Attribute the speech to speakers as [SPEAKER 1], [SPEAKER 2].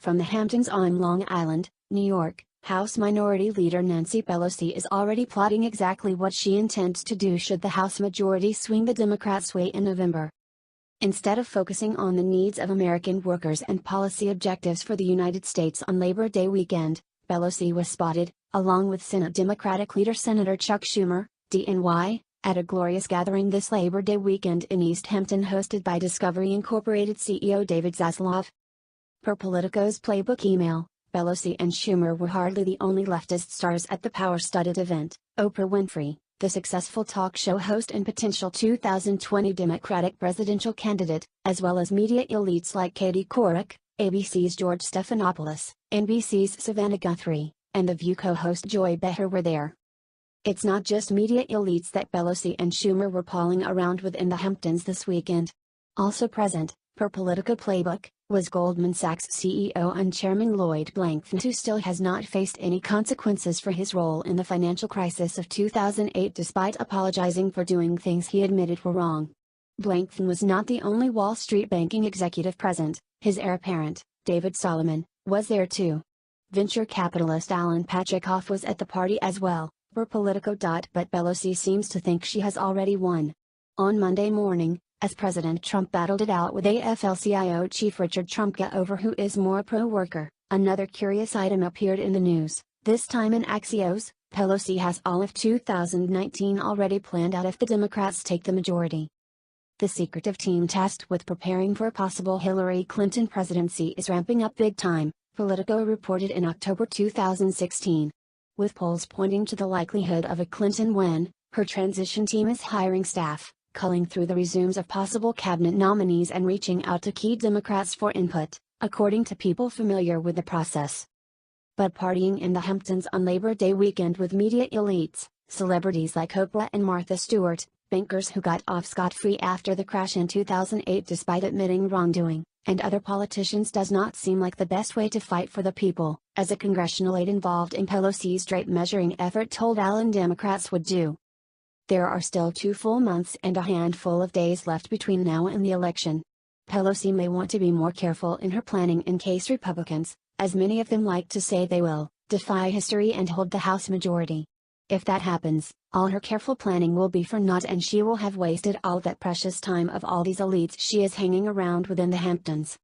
[SPEAKER 1] From the Hamptons on Long Island, New York, House Minority Leader Nancy Pelosi is already plotting exactly what she intends to do should the House majority swing the Democrats' way in November. Instead of focusing on the needs of American workers and policy objectives for the United States on Labor Day weekend, Pelosi was spotted, along with Senate Democratic leader Senator Chuck Schumer, DNY, at a glorious gathering this Labor Day weekend in East Hampton hosted by Discovery Incorporated CEO David Zaslav. Per Politico's Playbook email, Pelosi and Schumer were hardly the only leftist stars at the power-studded event. Oprah Winfrey, the successful talk show host and potential 2020 Democratic presidential candidate, as well as media elites like Katie Couric, ABC's George Stephanopoulos, NBC's Savannah Guthrie, and The View co-host Joy Behar were there. It's not just media elites that Pelosi and Schumer were palling around with in the Hamptons this weekend. Also present, per Politico Playbook, was Goldman Sachs CEO and Chairman Lloyd Blankfein, who still has not faced any consequences for his role in the financial crisis of 2008 despite apologizing for doing things he admitted were wrong. Blankfein was not the only Wall Street banking executive present. His heir apparent, David Solomon, was there too. Venture capitalist Alan Patricof was at the party as well, per Politico. But Pelosi seems to think she has already won. On Monday morning, as President Trump battled it out with AFL-CIO chief Richard Trumka over who is more pro-worker, another curious item appeared in the news. This time in Axios, Pelosi has all of 2019 already planned out if the Democrats take the majority. The secretive team tasked with preparing for a possible Hillary Clinton presidency is ramping up big time, Politico reported in October 2016. With polls pointing to the likelihood of a Clinton win, her transition team is hiring staff, culling through the resumes of possible cabinet nominees and reaching out to key Democrats for input, according to people familiar with the process. But partying in the Hamptons on Labor Day weekend with media elites, celebrities like Oprah and Martha Stewart, bankers who got off scot-free after the crash in 2008 despite admitting wrongdoing, and other politicians does not seem like the best way to fight for the people, as a congressional aide involved in Pelosi's Drapes measuring effort told Allen Democrats would do. There are still 2 full months and a handful of days left between now and the election. Pelosi may want to be more careful in her planning in case Republicans, as many of them like to say they will, defy history and hold the House majority. If that happens, all her careful planning will be for naught and she will have wasted all that precious time of all these elites she is hanging around within the Hamptons.